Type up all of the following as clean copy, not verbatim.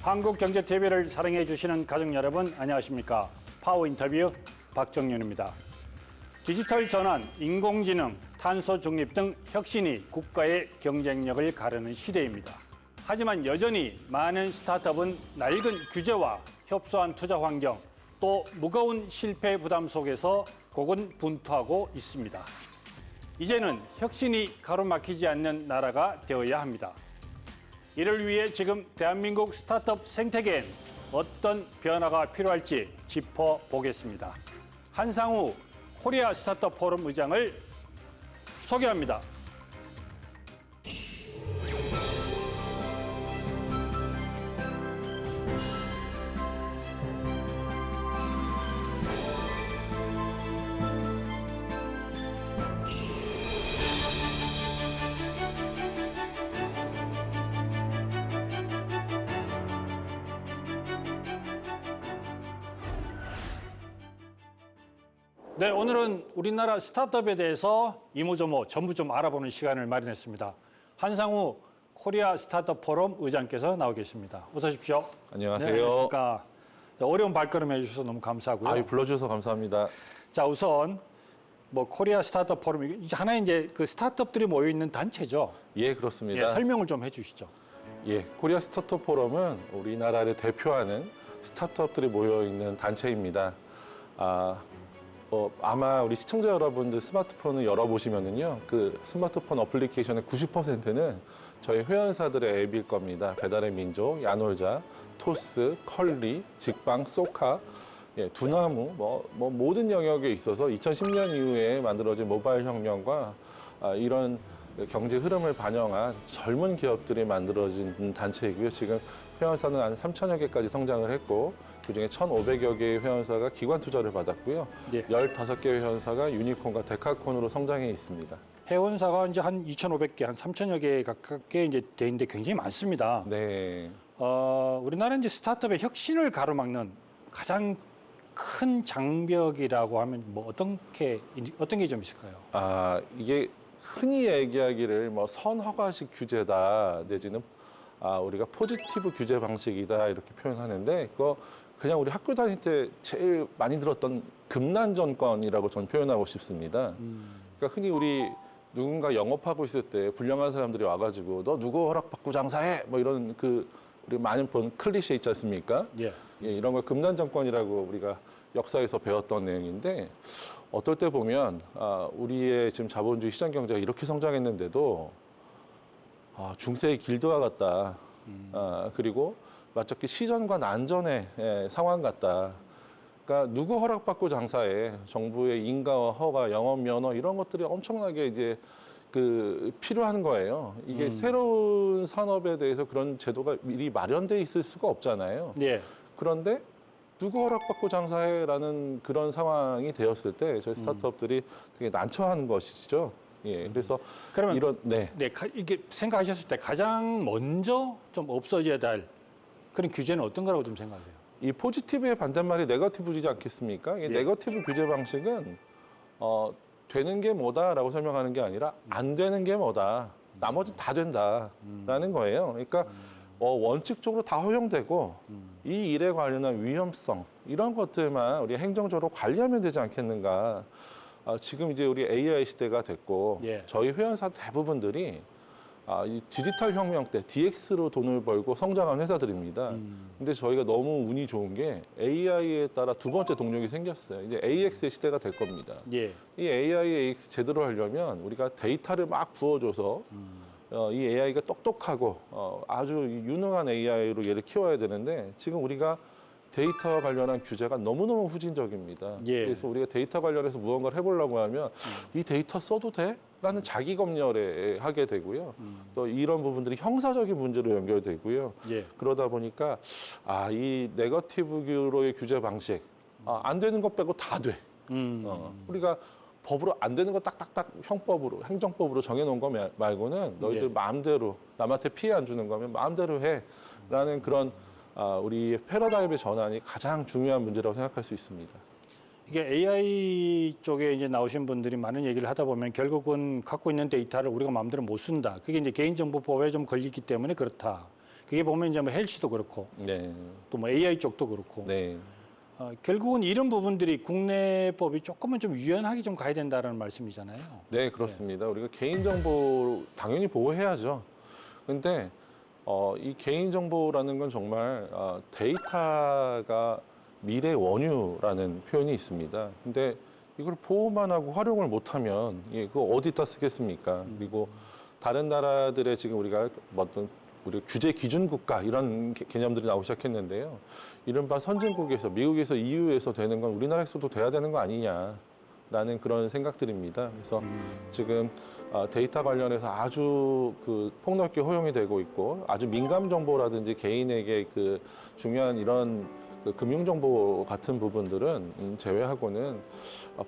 한국경제TV를 사랑해 주시는 가족 여러분 안녕하십니까? 파워 인터뷰 박정윤입니다. 디지털 전환, 인공지능, 탄소 중립 등 혁신이 국가의 경쟁력을 가르는 시대입니다. 하지만 여전히 많은 스타트업은 낡은 규제와 협소한 투자 환경, 또 무거운 실패 부담 속에서 고군분투하고 있습니다. 이제는 혁신이 가로막히지 않는 나라가 되어야 합니다. 이를 위해 지금 대한민국 스타트업 생태계엔 어떤 변화가 필요할지 짚어보겠습니다. 한상우 코리아 스타트업 포럼 의장을 소개합니다. 네, 오늘은 우리나라 스타트업에 대해서 이모저모 전부 좀 알아보는 시간을 마련했습니다. 한상우 코리아 스타트업 포럼 의장께서 나와 계십니다. 어서 오십시오. 안녕하세요. 네, 안녕하십니까. 어려운 발걸음 해주셔서 너무 감사하고요. 불러주셔서 감사합니다. 자, 우선 코리아 스타트업 포럼 이게 하나의 이제 그 스타트업들이 모여 있는 단체죠. 예, 그렇습니다. 설명을 좀 해주시죠. 예, 코리아 스타트업 포럼은 우리나라를 대표하는 스타트업들이 모여 있는 단체입니다. 아마 우리 시청자 여러분들 스마트폰을 열어보시면은요, 그 스마트폰 어플리케이션의 90%는 저희 회원사들의 앱일 겁니다. 배달의 민족, 야놀자, 토스, 컬리, 직방, 소카, 예, 두나무, 모든 영역에 있어서 2010년 이후에 만들어진 모바일 혁명과 이런 경제 흐름을 반영한 젊은 기업들이 만들어진 단체이고요. 지금 회원사는 한 3천여 개까지 성장을 했고, 그중에 1,500여 개의 회원사가 기관 투자를 받았고요. 예. 15개의 회원사가 유니콘과 데카콘으로 성장해 있습니다. 회원사가 이제 한 2,500개, 한 3천여 개 가깝게 이제 돼 있는데 굉장히 많습니다. 네. 우리나라 이제 스타트업의 혁신을 가로막는 가장 큰 장벽이라고 하면 어떤 게 좀 있을까요? 이게 흔히 얘기하기를 선허가식 규제다 내지는 우리가 포지티브 규제 방식이다 이렇게 표현하는데, 그거 그냥 우리 학교 다닐 때 제일 많이 들었던 금난 정권이라고 전 표현하고 싶습니다. 그러니까 흔히 우리 누군가 영업하고 있을 때 불량한 사람들이 와가지고 너 누구 허락받고 장사해? 이런 우리 많이 본 클리셰 있지 않습니까? 예. 예, 이런 걸 금난 정권이라고 우리가 역사에서 배웠던 내용인데, 어떨 때 보면 우리의 지금 자본주의 시장 경제가 이렇게 성장했는데도 중세의 길드와 같다. 그리고 마치 시전과 난전의 상황 같다. 그러니까 누구 허락받고 장사해? 정부의 인가와 허가, 영업 면허 이런 것들이 엄청나게 이제 필요한 거예요. 이게 새로운 산업에 대해서 그런 제도가 미리 마련돼 있을 수가 없잖아요. 예. 그런데 누구 허락받고 장사해라는 그런 상황이 되었을 때 저희 스타트업들이 되게 난처한 것이죠. 예, 그래서 그러면 네, 이게 생각하셨을 때 가장 먼저 좀 없어져야 될 그런 규제는 어떤 거라고 좀 생각하세요? 이 포지티브의 반대말이 네거티브이지 않겠습니까? 이 예. 네거티브 규제 방식은 되는 게 뭐다라고 설명하는 게 아니라 안 되는 게 뭐다. 나머지는 다 된다라는 거예요. 그러니까 원칙적으로 다 허용되고 이 일에 관련한 위험성 이런 것들만 우리 행정적으로 관리하면 되지 않겠는가. 지금 이제 우리 AI 시대가 됐고, 예. 저희 회원사 대부분들이 이 디지털 혁명 때 DX로 돈을 벌고 성장한 회사들입니다. 근데 저희가 너무 운이 좋은 게 AI에 따라 두 번째 동력이 생겼어요. 이제 AX의 시대가 될 겁니다. 예. 이 AI, AX 제대로 하려면 우리가 데이터를 막 부어줘서 이 AI가 똑똑하고 아주 유능한 AI로 얘를 키워야 되는데, 지금 우리가 데이터 관련한 규제가 너무너무 후진적입니다. 예. 그래서 우리가 데이터 관련해서 무언가를 해보려고 하면 이 데이터 써도 돼? 라는 자기 검열에 하게 되고요. 또 이런 부분들이 형사적인 문제로 연결되고요. 예. 그러다 보니까 이 네거티브로의 규제 방식 안 되는 것 빼고 다 돼. 우리가 법으로 안 되는 거 딱딱딱 형법으로, 행정법으로 정해놓은 거 말고는 너희들 예. 마음대로 남한테 피해 안 주는 거면 마음대로 해라는 그런 우리 패러다임의 전환이 가장 중요한 문제라고 생각할 수 있습니다. 이게 AI 쪽에 이제 나오신 분들이 많은 얘기를 하다 보면 결국은 갖고 있는 데이터를 우리가 마음대로 못 쓴다. 그게 이제 개인정보법에 좀 걸리기 때문에 그렇다. 그게 보면 이제 뭐 헬스도 그렇고 네. 또 뭐 AI 쪽도 그렇고 네. 결국은 이런 부분들이 국내법이 조금은 좀 유연하게 좀 가야 된다는 말씀이잖아요. 네, 그렇습니다. 우리가 개인정보 당연히 보호해야죠. 근데 이 개인정보라는 건 정말 데이터가 미래 원유라는 표현이 있습니다. 근데 이걸 보호만 하고 활용을 못하면 그거 어디다 쓰겠습니까? 그리고 다른 나라들의 지금 우리가 어떤 우리 규제 기준 국가 이런 개념들이 나오기 시작했는데요. 이른바 선진국에서 미국에서 EU에서 되는 건 우리나라에서도 돼야 되는 거 아니냐라는 그런 생각들입니다. 그래서 지금 데이터 관련해서 아주 그 폭넓게 허용이 되고 있고 아주 민감 정보라든지 개인에게 그 중요한 이런 그 금융정보 같은 부분들은 제외하고는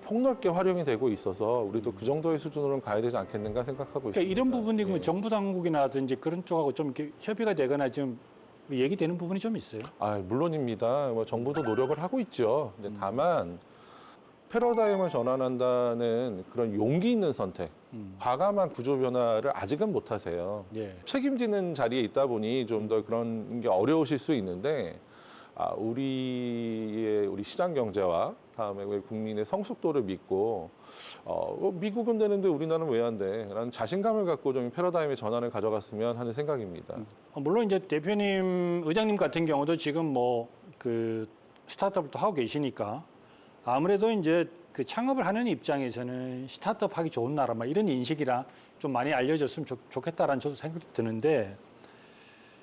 폭넓게 활용이 되고 있어서 우리도 그 정도의 수준으로는 가야 되지 않겠는가 생각하고 그러니까 있습니다. 이런 부분이 예. 정부 당국이라든지 그런 쪽하고 좀 이렇게 협의가 되거나 지금 얘기되는 부분이 좀 있어요. 물론입니다. 뭐 정부도 노력을 하고 있죠. 근데 다만 패러다임을 전환한다는 그런 용기 있는 선택, 과감한 구조 변화를 아직은 못 하세요. 예. 책임지는 자리에 있다 보니 좀 더 그런 게 어려우실 수 있는데 우리 시장 경제와 다음에 우리 국민의 성숙도를 믿고 미국은 되는데 우리나라는 왜 안 돼? 라는 자신감을 갖고 좀 패러다임의 전환을 가져갔으면 하는 생각입니다. 물론 이제 대표님, 의장님 같은 경우도 지금 뭐 그 스타트업을 또 하고 계시니까 아무래도 이제 그 창업을 하는 입장에서는 스타트업 하기 좋은 나라 막 이런 인식이라 좀 많이 알려졌으면 좋겠다라는 저도 생각이 드는데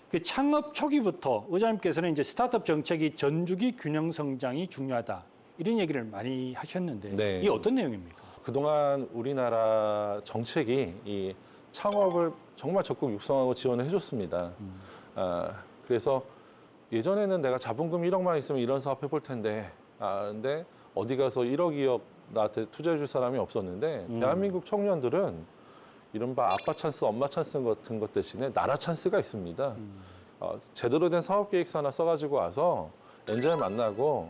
그 창업 초기부터 의장님께서는 이제 스타트업 정책이 전주기 균형 성장이 중요하다 이런 얘기를 많이 하셨는데 네. 이게 어떤 내용입니까? 그동안 우리나라 정책이 이 창업을 정말 적극 육성하고 지원을 해줬습니다. 그래서 예전에는 내가 자본금 1억만 있으면 이런 사업 해볼 텐데, 근데 어디 가서 1억, 2억 나한테 투자해 줄 사람이 없었는데, 대한민국 청년들은 이른바 아빠 찬스, 엄마 찬스 같은 것 대신에 나라 찬스가 있습니다. 제대로 된 사업 계획서 하나 써가지고 와서 엔젤 만나고,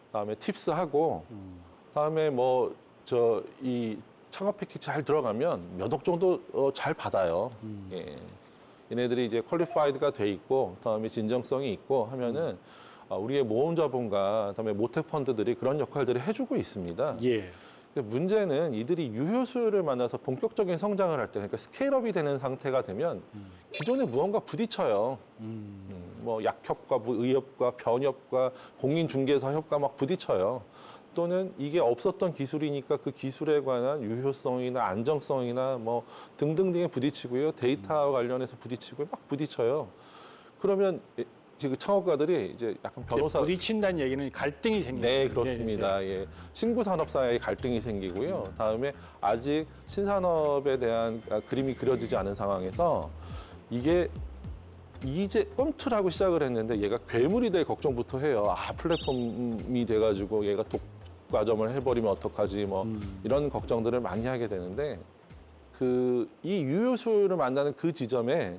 그다음에 팁스 하고, 다음에 이 창업 패키지 잘 들어가면 몇 억 정도 잘 받아요. 예. 얘네들이 이제 퀄리파이드가 돼 있고, 그다음에 진정성이 있고 하면은 우리의 모험 자본과 그다음에 모태 펀드들이 그런 역할들을 해주고 있습니다. 예. 근데 문제는 이들이 유효 수요를 만나서 본격적인 성장을 할 때, 그러니까 스케일업이 되는 상태가 되면 기존에 무언가 부딪혀요. 뭐 약협과 의협과 변협과 공인중개사 협과 막 부딪혀요. 또는 이게 없었던 기술이니까 그 기술에 관한 유효성이나 안정성이나 뭐 등등등에 부딪히고요. 데이터와 관련해서 부딪히고 막 부딪혀요. 그러면 지금 창업가들이 이제 약간 변호사 부딪힌다는 얘기는 갈등이 생기는 네, 거죠. 그렇습니다. 예. 신구 산업 사이에 갈등이 생기고요. 다음에 아직 신산업에 대한 그림이 그려지지 않은 상황에서 이게 이제 꿈틀하고 시작을 했는데 얘가 괴물이 될 걱정부터 해요. 플랫폼이 돼가지고 얘가 독과점을 해버리면 어떡하지 뭐 이런 걱정들을 많이 하게 되는데 이 유효 수요를 만나는 그 지점에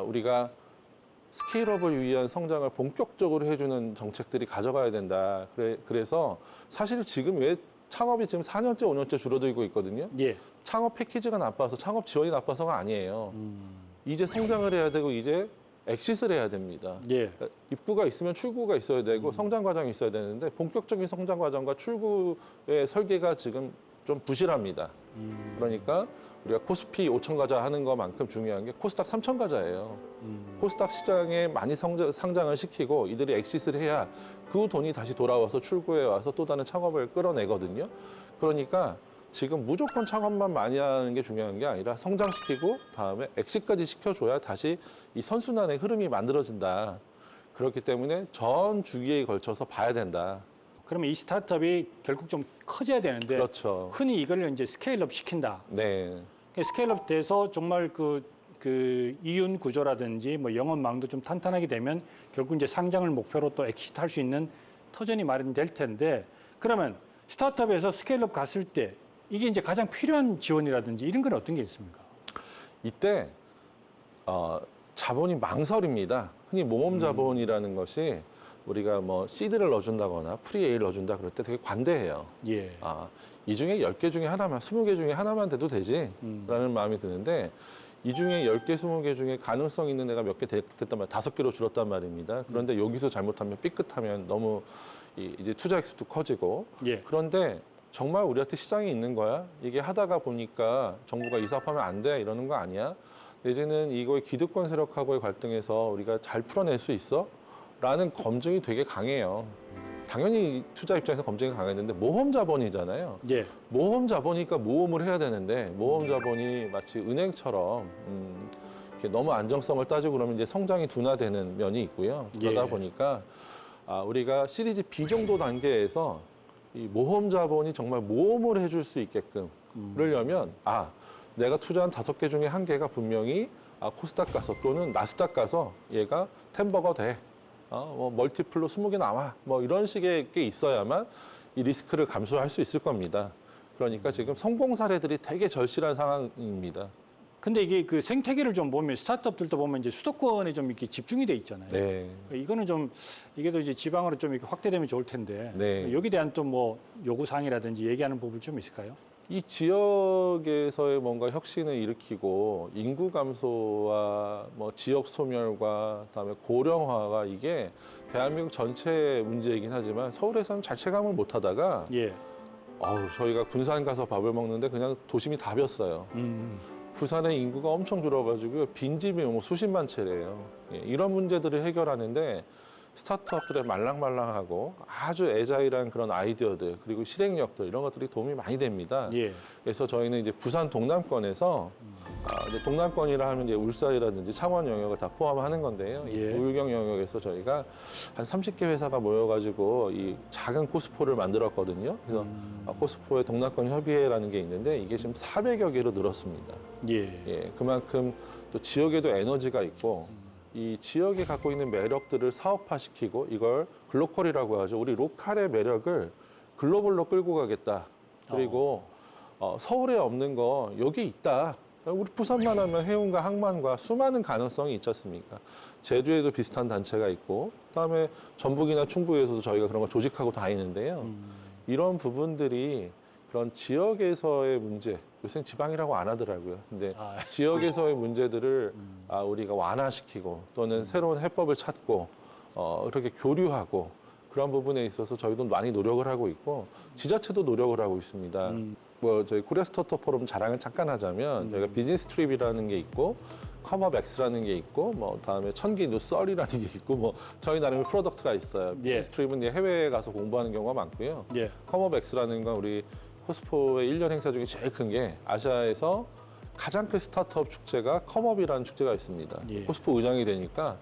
우리가 스케일업을 위한 성장을 본격적으로 해주는 정책들이 가져가야 된다. 그래서 사실 지금 왜 창업이 지금 4년째, 5년째 줄어들고 있거든요. 예. 창업 패키지가 나빠서, 창업 지원이 나빠서가 아니에요. 이제 성장을 해야 되고 이제 엑싯을 해야 됩니다. 예. 입구가 있으면 출구가 있어야 되고 성장 과정이 있어야 되는데 본격적인 성장 과정과 출구의 설계가 지금 좀 부실합니다. 그러니까 우리가 코스피 5천 가자 하는 것만큼 중요한 게 코스닥 3천 가자예요. 코스닥 시장에 많이 상장을 시키고 이들이 엑싯을 해야 그 돈이 다시 돌아와서 출구에 와서 또 다른 창업을 끌어내거든요. 그러니까 지금 무조건 창업만 많이 하는 게 중요한 게 아니라 성장시키고 다음에 엑싯까지 시켜줘야 다시 이 선순환의 흐름이 만들어진다. 그렇기 때문에 전 주기에 걸쳐서 봐야 된다. 그러면 이 스타트업이 결국 좀 커져야 되는데 그렇죠. 흔히 이걸 이제 스케일업 시킨다. 네. 스케일업 돼서 정말 그 이윤 구조라든지 뭐 영업망도 좀 탄탄하게 되면 결국 이제 상장을 목표로 또 엑시트할 수 있는 터전이 마련될 텐데 그러면 스타트업에서 스케일업 갔을 때 이게 이제 가장 필요한 지원이라든지 이런 건 어떤 게 있습니까? 이때 자본이 망설입니다. 흔히 모범 자본이라는 것이 우리가 뭐 시드를 넣어준다거나 프리-A를 넣어준다 그럴 때 되게 관대해요. 예. 이 중에 10개 중에 하나만, 20개 중에 하나만 돼도 되지? 라는 마음이 드는데 이 중에 10개, 20개 중에 가능성 있는 애가 몇 개 됐단 말이에요. 5개로 줄었단 말입니다. 그런데 여기서 잘못하면 삐끗하면 너무 이제 투자 액수도 커지고 예. 그런데 정말 우리한테 시장이 있는 거야? 이게 하다가 보니까 정부가 이 사업하면 안 돼 이러는 거 아니야? 내지는 이거의 기득권 세력하고의 갈등에서 우리가 잘 풀어낼 수 있어? 라는 검증이 되게 강해요. 당연히 투자 입장에서 검증이 강했는데 모험 자본이잖아요. 예. 모험 자본이니까 모험을 해야 되는데 모험 자본이 마치 은행처럼 이렇게 너무 안정성을 따지고 그러면 이제 성장이 둔화되는 면이 있고요. 그러다 예. 보니까 우리가 시리즈 B 정도 단계에서 이 모험 자본이 정말 모험을 해줄 수 있게끔 그러려면 내가 투자한 5개 중에 1개가 분명히 코스닥 가서 또는 나스닥 가서 얘가 템버거 돼. 뭐 멀티플로 20개 나와. 뭐 이런 식의 게 있어야만 이 리스크를 감수할 수 있을 겁니다. 그러니까 지금 성공 사례들이 되게 절실한 상황입니다. 근데 이게 그 생태계를 좀 보면 스타트업들도 보면 이제 수도권에 좀 이렇게 집중이 돼 있잖아요. 네. 이거는 좀 이게 또 이제 지방으로 좀 이렇게 확대되면 좋을 텐데 네. 여기에 대한 또 뭐 요구 사항이라든지 얘기하는 부분 좀 있을까요? 이 지역에서의 뭔가 혁신을 일으키고 인구 감소와 뭐 지역 소멸과 그다음에 고령화가 이게 대한민국 전체의 문제이긴 하지만 서울에서는 잘 체감을 못 하다가 예. 저희가 군산 가서 밥을 먹는데 그냥 도심이 다 비었어요. 부산의 인구가 엄청 줄어가지고 빈집이 뭐 수십만 채래요. 이런 문제들을 해결하는데 스타트업들의 말랑말랑하고 아주 애자일한 그런 아이디어들 그리고 실행력들 이런 것들이 도움이 많이 됩니다. 예. 그래서 저희는 이제 부산 동남권에서 이제 동남권이라 하면 이제 울산이라든지 창원 영역을 다 포함하는 건데요. 이 예. 부울경 영역에서 저희가 한 30개 회사가 모여가지고 이 작은 코스포를 만들었거든요. 그래서 코스포의 동남권 협의회라는 게 있는데 이게 지금 400여 개로 늘었습니다. 예. 그만큼 또 지역에도 에너지가 있고 이 지역이 갖고 있는 매력들을 사업화시키고 이걸 글로컬이라고 하죠. 우리 로컬의 매력을 글로벌로 끌고 가겠다. 그리고 서울에 없는 거 여기 있다. 우리 부산만 하면 해운과 항만과 수많은 가능성이 있지 않습니까? 제주에도 비슷한 단체가 있고 그다음에 전북이나 충북에서도 저희가 그런 걸 조직하고 다니는데요. 이런 부분들이 그런 지역에서의 문제, 요새는 지방이라고 안 하더라고요. 근데 지역에서의 문제들을 우리가 완화시키고 또는 새로운 해법을 찾고 그렇게 교류하고 그런 부분에 있어서 저희도 많이 노력을 하고 있고 지자체도 노력을 하고 있습니다. 뭐 저희 코리아 스타트업 포럼 자랑을 잠깐 하자면 저희가 비즈니스 트립이라는 게 있고 컴업 X라는 게 있고 뭐 다음에 천기 뉴썰이라는 게 있고 뭐 저희 나름의 프로덕트가 있어요. 비즈니스 트립은 이제 해외에 가서 공부하는 경우가 많고요. 컴업 X라는 건 우리 코스포의 1년 행사 중에 제일 큰 게 아시아에서 가장 큰 스타트업 축제가 컴업이라는 축제가 있습니다. 코스포 의장이 되니까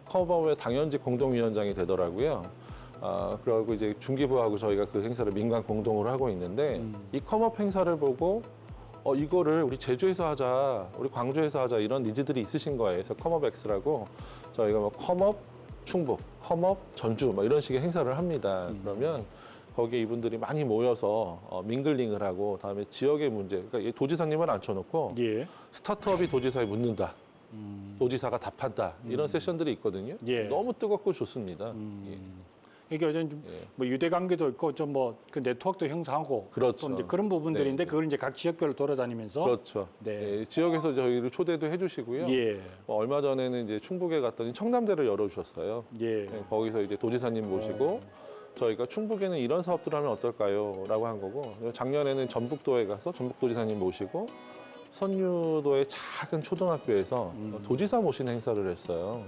컴업의 당연직 공동위원장이 되더라고요. 그리고 이제 중기부하고 저희가 그 행사를 민간 공동으로 하고 있는데 이 컴업 행사를 보고 이거를 우리 제주에서 하자, 우리 광주에서 하자 이런 니즈들이 있으신 거예요. 그래서 컴업 X라고 저희가 뭐 컴업 충북, 컴업 전주 뭐 이런 식의 행사를 합니다. 그러면 거기에 이분들이 많이 모여서 밍글링을 하고 다음에 지역의 문제, 그러니까 도지사님을 앉혀놓고 스타트업이 도지사에 묻는다. 도지사가 답한다. 이런 세션들이 있거든요. 너무 뜨겁고 좋습니다. 이게 요즘 뭐 유대 관계도 있고 좀 뭐 그 네트워크도 형성하고 그렇죠. 또 이제 그런 부분들인데 네. 그걸 이제 각 지역별로 돌아다니면서 그렇죠. 지역에서 저희를 초대도 해주시고요. 얼마 전에는 이제 충북에 갔더니 청남대를 열어주셨어요. 거기서 이제 도지사님 모시고 저희가 충북에는 이런 사업들을 하면 어떨까요? 라고 한 거고 작년에는 전북도에 가서 전북도지사님 모시고 선유도의 작은 초등학교에서 도지사 모시는 행사를 했어요.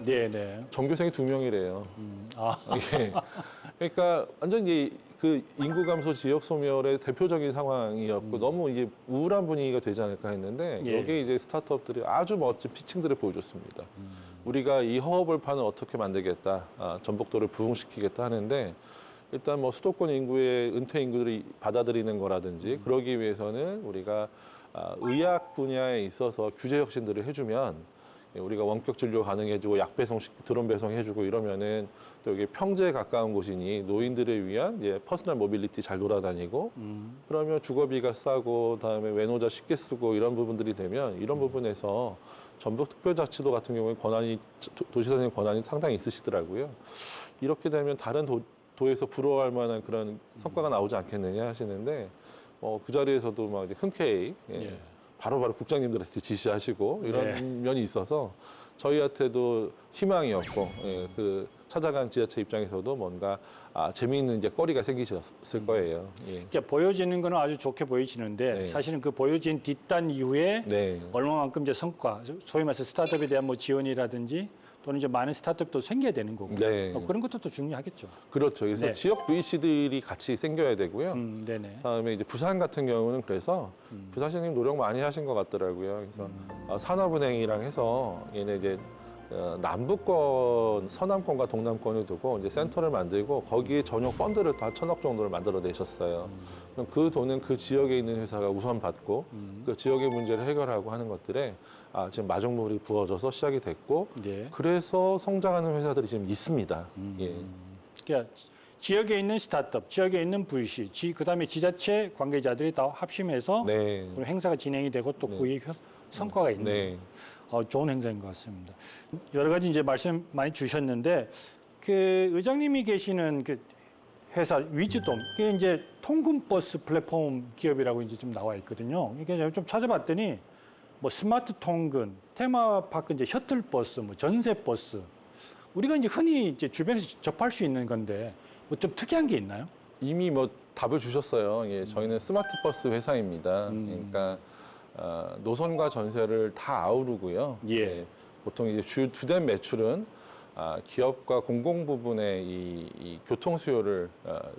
전교생이 2명이래요. 이게 그러니까 완전 히 그 인구 감소 지역 소멸의 대표적인 상황이었고 너무 이제 우울한 분위기가 되지 않을까 했는데 여기에 이제 스타트업들이 아주 멋진 피칭들을 보여줬습니다. 우리가 이 허허벌판을 어떻게 만들겠다, 전북도를 부흥시키겠다 하는데 일단 뭐 수도권 인구의 은퇴 인구들이 받아들이는 거라든지 그러기 위해서는 우리가 의학 분야에 있어서 규제 혁신들을 해주면 우리가 원격 진료 가능해지고 약 배송, 드론 배송해주고 이러면은 또 여기 평지에 가까운 곳이니 노인들을 위한 퍼스널 모빌리티 잘 돌아다니고 그러면 주거비가 싸고 다음에 외노자 쉽게 쓰고 이런 부분들이 되면 이런 부분에서 전북특별자치도 같은 경우에 도시사님 권한이 상당히 있으시더라고요. 이렇게 되면 다른 도에서 부러워할 만한 그런 성과가 나오지 않겠느냐 하시는데 그 자리에서도 막 이제 흔쾌히 바로바로 국장님들한테 지시하시고 이런 네. 면이 있어서 저희한테도 희망이었고 예, 그 찾아간 지자체 입장에서도 뭔가 재미있는 이제 거리가 생기셨을 거예요. 예. 그러니까 보여지는 거는 아주 좋게 보여지는데 네. 사실은 그 보여진 뒷단 이후에 네. 얼마만큼 이제 성과, 소위 말해서 스타트업에 대한 뭐 지원이라든지 또는 이제 많은 스타트업도 생겨야 되는 거고 네. 그런 것도 또 중요하겠죠. 그렇죠. 그래서 네. 지역 VC들이 같이 생겨야 되고요. 네네. 다음에 이제 부산 같은 경우는 그래서 부산시님 노력 많이 하신 것 같더라고요. 그래서 산업은행이랑 해서 얘네 이제 남부권, 서남권과 동남권을 두고 이제 센터를 만들고 거기에 전용 펀드를 다 1,000억 정도를 만들어 내셨어요. 그럼 그 돈은 그 지역에 있는 회사가 우선 받고 그 지역의 문제를 해결하고 하는 것들에 지금 마중물이 부어져서 시작이 됐고 네. 그래서 성장하는 회사들이 지금 있습니다. 예. 그러니까 지역에 있는 스타트업, 지역에 있는 VC, 그다음에 지자체 관계자들이 다 합심해서 네. 그런 행사가 진행이 되고 또 네. 그의 성과가 있는 네. 좋은 행사인 것 같습니다. 여러 가지 이제 말씀 많이 주셨는데 그 의장님이 계시는 그 회사 위즈돔 그게 이제 통근 버스 플랫폼 기업이라고 이제 좀 나와 있거든요. 이게 제가 좀 찾아봤더니 뭐 스마트 통근, 테마파크 이제 셔틀 버스, 뭐 전세 버스 우리가 이제 흔히 이제 주변에서 접할 수 있는 건데 뭐 좀 특이한 게 있나요? 이미 뭐 답을 주셨어요. 예, 저희는 스마트 버스 회사입니다. 그러니까 노선과 전세를 다 아우르고요. 예. 보통 이제 주된 매출은 기업과 공공 부분의 이 교통 수요를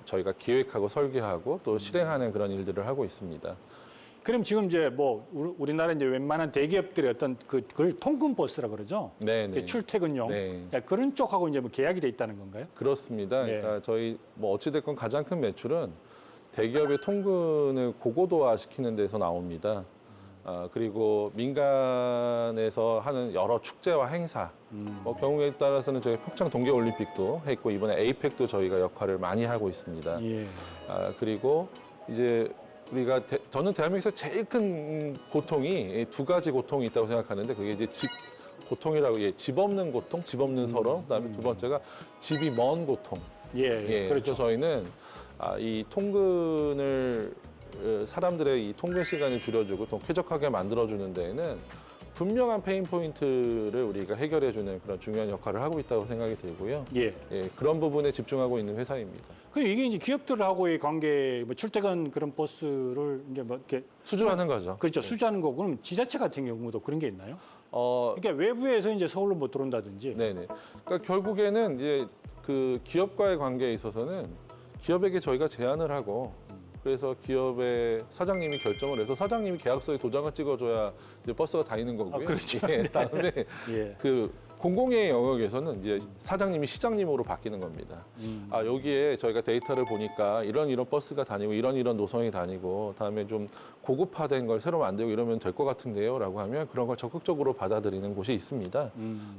저희가 기획하고 설계하고 또 실행하는 그런 일들을 하고 있습니다. 그럼 지금 이제 뭐 우리나라 이제 웬만한 대기업들의 어떤 그걸 통근 버스라 그러죠? 네, 이렇게 네. 출퇴근용 네. 그런 쪽하고 이제 뭐 계약이 돼 있다는 건가요? 그렇습니다. 네. 그러니까 저희 뭐 어찌됐건 가장 큰 매출은 대기업의 통근을 고고도화 시키는 데서 나옵니다. 그리고 민간에서 하는 여러 축제와 행사, 뭐 경우에 따라서는 저희 평창 동계올림픽도 했고 이번에 에이펙도 저희가 역할을 많이 하고 있습니다. 예. 그리고 이제 우리가 저는 대한민국에서 제일 큰 고통이 두 가지 고통이 있다고 생각하는데 그게 이제 고통이라고 집 없는 고통, 집 없는 서러움, 그다음에 두 번째가 집이 먼 고통. 예, 그래서 그렇죠. 저희는 이 통근을 사람들의 이 통근 시간을 줄여주고 더 쾌적하게 만들어주는 데에는 분명한 페인 포인트를 우리가 해결해주는 그런 중요한 역할을 하고 있다고 생각이 들고요. 예. 그런 부분에 집중하고 있는 회사입니다. 그 이게 이제 기업들하고의 관계, 뭐 출퇴근 그런 버스를 이제 뭐 이렇게 수주하는 거죠. 그렇죠 수주하는 거고 그럼 지자체 같은 경우도 그런 게 있나요? 그러니까 외부에서 이제 서울로 못 들어온다든지. 네네. 그러니까 결국에는 이제 그 기업과의 관계에 있어서는 기업에게 저희가 제안을 하고 그래서 기업의 사장님이 결정을 해서 사장님이 계약서에 도장을 찍어줘야 이제 버스가 다니는 거고요. 그렇죠. 예, 다음에 예. 그 공공의 영역에서는 이제 사장님이 시장님으로 바뀌는 겁니다. 여기에 저희가 데이터를 보니까 이런 버스가 다니고 이런 노선이 다니고 다음에 좀 고급화된 걸 새로 만들고 이러면 될 것 같은데요라고 하면 그런 걸 적극적으로 받아들이는 곳이 있습니다.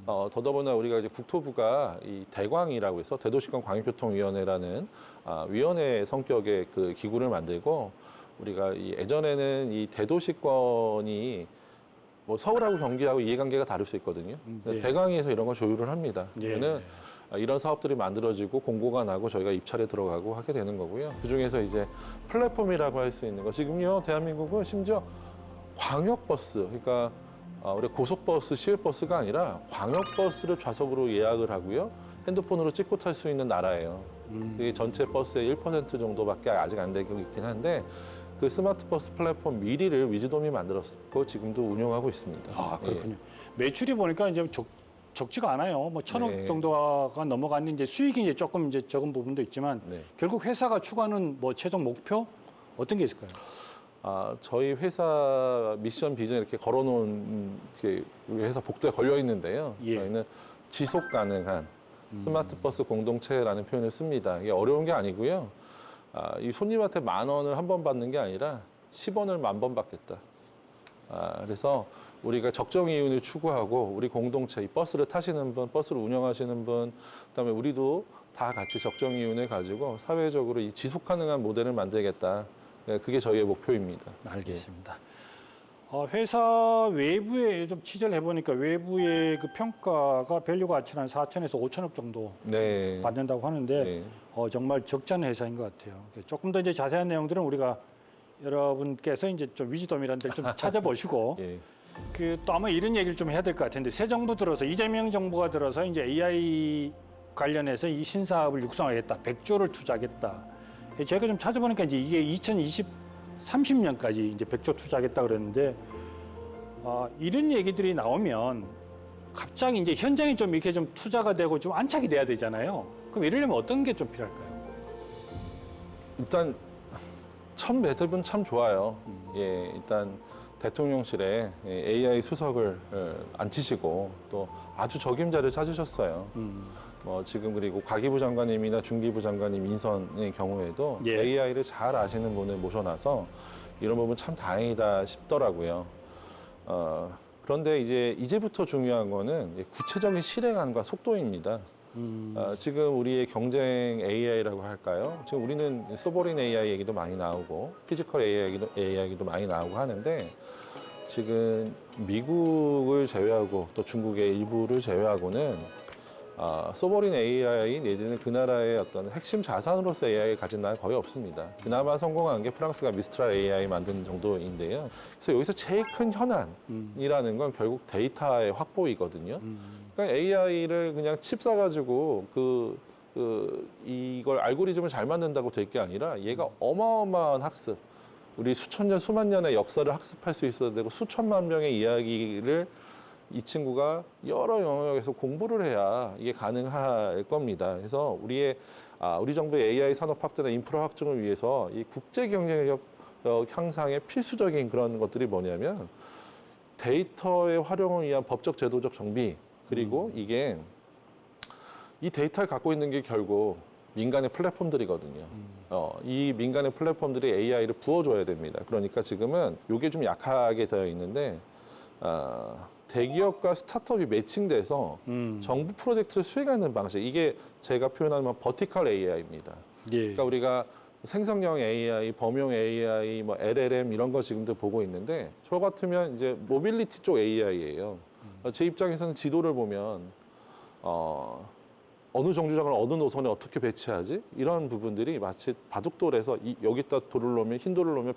더더구나 우리가 이제 국토부가 이 대광이라고 해서 대도시권 광역교통위원회라는 위원회 성격의 그 기구를 만들고 우리가 예전에는 이 대도시권이 뭐 서울하고 경기하고 이해관계가 다를 수 있거든요. 예. 대강에서 이런 걸 조율을 합니다. 예. 그러면은 이런 사업들이 만들어지고 공고가 나고 저희가 입찰에 들어가고 하게 되는 거고요. 그중에서 이제 플랫폼이라고 할 수 있는 거 지금요 대한민국은 심지어 광역버스 그러니까 우리 고속버스, 시외버스가 아니라 광역버스를 좌석으로 예약을 하고요. 핸드폰으로 찍고 탈 수 있는 나라예요. 그게 전체 버스의 1% 정도밖에 아직 안 되고 있긴 한데 그 스마트 버스 플랫폼 미리를 위즈돔이 만들었고 지금도 운영하고 있습니다. 그렇군요. 매출이 보니까 이제 적지가 않아요. 뭐 1,000억 네. 정도가 넘어갔는데 수익이 이제 조금 이제 적은 부분도 있지만 네. 결국 회사가 추구하는 뭐 최종 목표 어떤 게 있을까요? 저희 회사 미션 비전 이렇게 걸어놓은 우리 회사 복도에 걸려 있는데요. 예. 저희는 지속 가능한 스마트 버스 공동체라는 표현을 씁니다. 이게 어려운 게 아니고요. 이 손님한테 10,000원을 한 번 받는 게 아니라 10원을 10,000번 받겠다. 그래서 우리가 적정 이윤을 추구하고 우리 공동체, 이 버스를 타시는 분, 버스를 운영하시는 분, 그다음에 우리도 다 같이 적정 이윤을 가지고 사회적으로 이 지속 가능한 모델을 만들겠다. 그게 저희의 목표입니다. 알겠습니다. 회사 외부에 좀 취재를 해보니까 외부의 그 평가가 밸류 가치는 한 4천에서 5천억 정도 네. 받는다고 하는데 네. 정말 적지 않은 회사인 것 같아요. 조금 더 이제 자세한 내용들은 우리가 여러분께서 이제 좀 위즈덤이라는 데를 좀 찾아보시고 예. 그 또 아마 이런 얘기를 좀 해야 될 것 같은데 새 정부 들어서 이재명 정부가 들어서 이제 AI 관련해서 이 신사업을 육성하겠다. 100조를 투자하겠다. 제가 좀 찾아보니까 이제 이게 30년까지 이제 100조 투자하겠다 그랬는데 이런 얘기들이 나오면 갑자기 이제 현장에 좀 이렇게 좀 투자가 되고 좀 안착이 돼야 되잖아요. 그럼 이러려면 어떤 게 좀 필요할까요? 일단 첫 매듭은 참 좋아요. 예, 일단 대통령실에 AI 수석을 앉히시고 또 아주 적임자를 찾으셨어요. 뭐 지금 그리고 과기부 장관님이나 중기부 장관님 인선의 경우에도 예. AI를 잘 아시는 분을 모셔놔서 이런 부분 참 다행이다 싶더라고요. 그런데 이제부터 중요한 거는 구체적인 실행안과 속도입니다. 지금 우리의 경쟁 AI라고 할까요? 지금 우리는 소버린 AI 얘기도 많이 나오고 피지컬 AI 얘기도 많이 나오고 하는데 지금 미국을 제외하고 또 중국의 일부를 제외하고는 소버린 AI 내지는 그 나라의 어떤 핵심 자산으로서 AI를 가진 나라 거의 없습니다. 그나마 성공한 게 프랑스가 미스트랄 AI 만든 정도인데요. 그래서 여기서 제일 큰 현안이라는 건 결국 데이터의 확보이거든요. 그러니까 AI를 그냥 칩 사가지고 이걸 알고리즘을 잘 만든다고 될 게 아니라 얘가 어마어마한 학습, 우리 수천 년, 수만 년의 역사를 학습할 수 있어야 되고 수천만 명의 이야기를 이 친구가 여러 영역에서 공부를 해야 이게 가능할 겁니다. 그래서 우리 정부의 AI 산업 확대나 인프라 확증을 위해서 이 국제 경쟁력 향상에 필수적인 그런 것들이 뭐냐면 데이터의 활용을 위한 법적 제도적 정비 그리고 이게 이 데이터를 갖고 있는 게 결국 민간의 플랫폼들이거든요. 이 민간의 플랫폼들이 AI를 부어줘야 됩니다. 그러니까 지금은 이게 좀 약하게 되어 있는데 대기업과 스타트업이 매칭돼서 정부 프로젝트를 수행하는 방식 이게 제가 표현하는 버티컬 AI입니다. 예. 그러니까 우리가 생성형 AI, 범용 AI, 뭐 LLM 이런 거 지금도 보고 있는데 저 같으면 이제 모빌리티 쪽 AI예요. 제 입장에서는 지도를 보면 어느 정류장을 어느 노선에 어떻게 배치하지? 이런 부분들이 마치 바둑돌에서 여기다 돌을 놓으면 흰 돌을 놓으면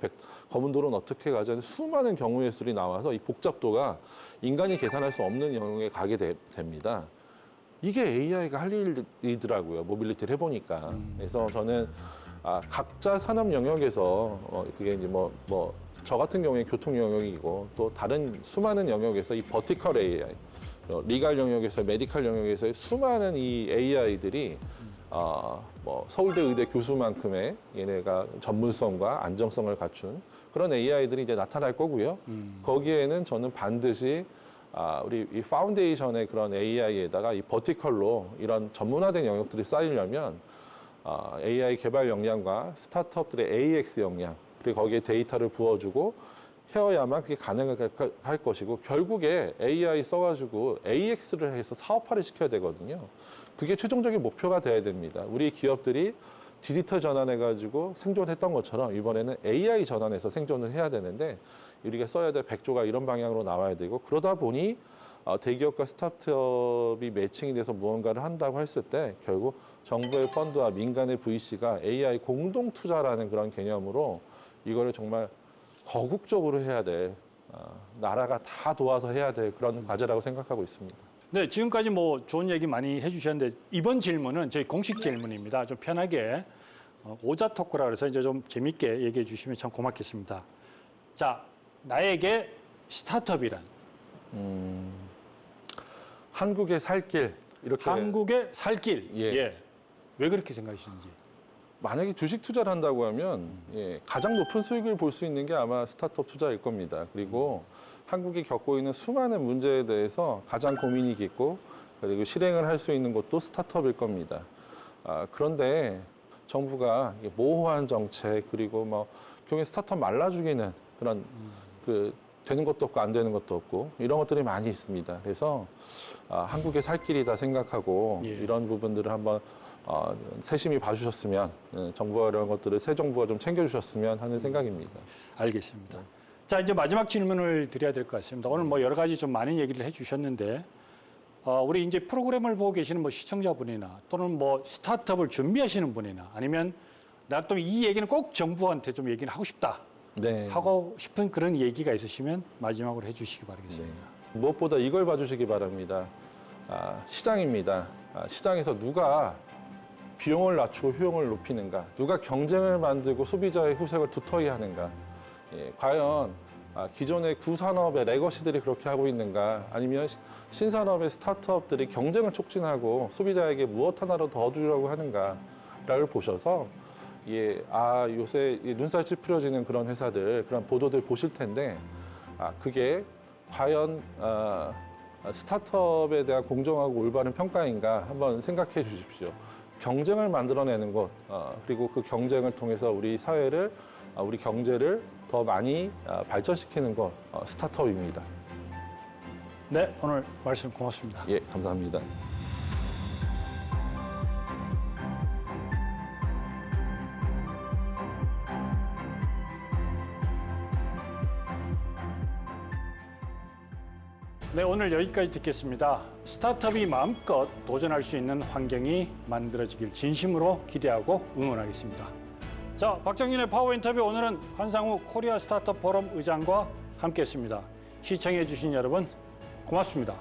검은 돌은 어떻게 가지? 하는 수많은 경우의 수들이 나와서 이 복잡도가 인간이 계산할 수 없는 영역에 가게 됩니다. 이게 AI가 할 일이더라고요. 모빌리티를 해보니까. 그래서 저는 각자 산업 영역에서 그게 이제 저 같은 경우에 교통 영역이고 또 다른 수많은 영역에서 이 버티컬 AI 리갈 영역에서 메디컬 영역에서의 수많은 이 AI들이 서울대 의대 교수만큼의 얘네가 전문성과 안정성을 갖춘 그런 AI들이 이제 나타날 거고요. 거기에는 저는 반드시 우리 이 파운데이션의 그런 AI에다가 이 버티컬로 이런 전문화된 영역들이 쌓이려면 AI 개발 역량과 스타트업들의 AX 역량 그리고 거기에 데이터를 부어주고 해야만 그게 가능할 것이고 결국에 AI 써가지고 AX를 해서 사업화를 시켜야 되거든요. 그게 최종적인 목표가 돼야 됩니다. 우리 기업들이 디지털 전환해가지고 생존했던 것처럼 이번에는 AI 전환해서 생존을 해야 되는데 우리가 써야 될 100조가 이런 방향으로 나와야 되고 그러다 보니 대기업과 스타트업이 매칭이 돼서 무언가를 한다고 했을 때 결국 정부의 펀드와 민간의 VC가 AI 공동 투자라는 그런 개념으로 이거를 정말 거국적으로 해야 될 나라가 다 도와서 해야 될 그런 과제라고 생각하고 있습니다. 네, 지금까지 뭐 좋은 얘기 많이 해주셨는데 이번 질문은 저희 공식 질문입니다. 좀 편하게 오자 토크라 그래서 이제 좀 재밌게 얘기해 주시면 참 고맙겠습니다. 자, 나에게 스타트업이란 한국의 살 길 이렇게 한국의 살 길. 예. 왜 그렇게 생각하시는지. 만약에 주식 투자를 한다고 하면 가장 높은 수익을 볼 수 있는 게 아마 스타트업 투자일 겁니다. 그리고 한국이 겪고 있는 수많은 문제에 대해서 가장 고민이 깊고 그리고 실행을 할 수 있는 것도 스타트업일 겁니다. 그런데 정부가 모호한 정책 그리고 결국에 스타트업 말라 죽이는 그런 되는 것도 없고 안 되는 것도 없고 이런 것들이 많이 있습니다. 그래서 한국의 살 길이다 생각하고 이런 부분들을 한번 세심히 봐주셨으면 정부가 이런 것들을 새 정부가 좀 챙겨주셨으면 하는 생각입니다. 알겠습니다. 자, 이제 마지막 질문을 드려야 될 것 같습니다. 오늘 뭐 여러 가지 좀 많은 얘기를 해주셨는데 우리 이제 프로그램을 보고 계시는 시청자분이나 또는 스타트업을 준비하시는 분이나 아니면 나 또 이 얘기는 꼭 정부한테 좀 얘기는 하고 싶다. 네. 하고 싶은 그런 얘기가 있으시면 마지막으로 해주시기 바라겠습니다. 무엇보다 이걸 봐주시기 바랍니다. 시장입니다. 시장에서 누가 비용을 낮추고 효용을 높이는가, 누가 경쟁을 만들고 소비자의 후색을 두터이 하는가, 과연 기존의 구산업의 레거시들이 그렇게 하고 있는가, 아니면 신산업의 스타트업들이 경쟁을 촉진하고 소비자에게 무엇 하나로 더 주려고 하는가를 보셔서 요새 눈살 찌푸려지는 그런 회사들, 그런 보도들 보실 텐데, 그게 과연 스타트업에 대한 공정하고 올바른 평가인가 한번 생각해 주십시오. 경쟁을 만들어내는 것, 그리고 그 경쟁을 통해서 우리 사회를, 우리 경제를 더 많이 발전시키는 것, 스타트업입니다. 네, 오늘 말씀 고맙습니다. 예, 감사합니다. 네, 오늘 여기까지 듣겠습니다. 스타트업이 마음껏 도전할 수 있는 환경이 만들어지길 진심으로 기대하고 응원하겠습니다. 자, 박정윤의 파워 인터뷰, 오늘은 한상우 코리아 스타트업 포럼 의장과 함께했습니다. 시청해 주신 여러분 고맙습니다.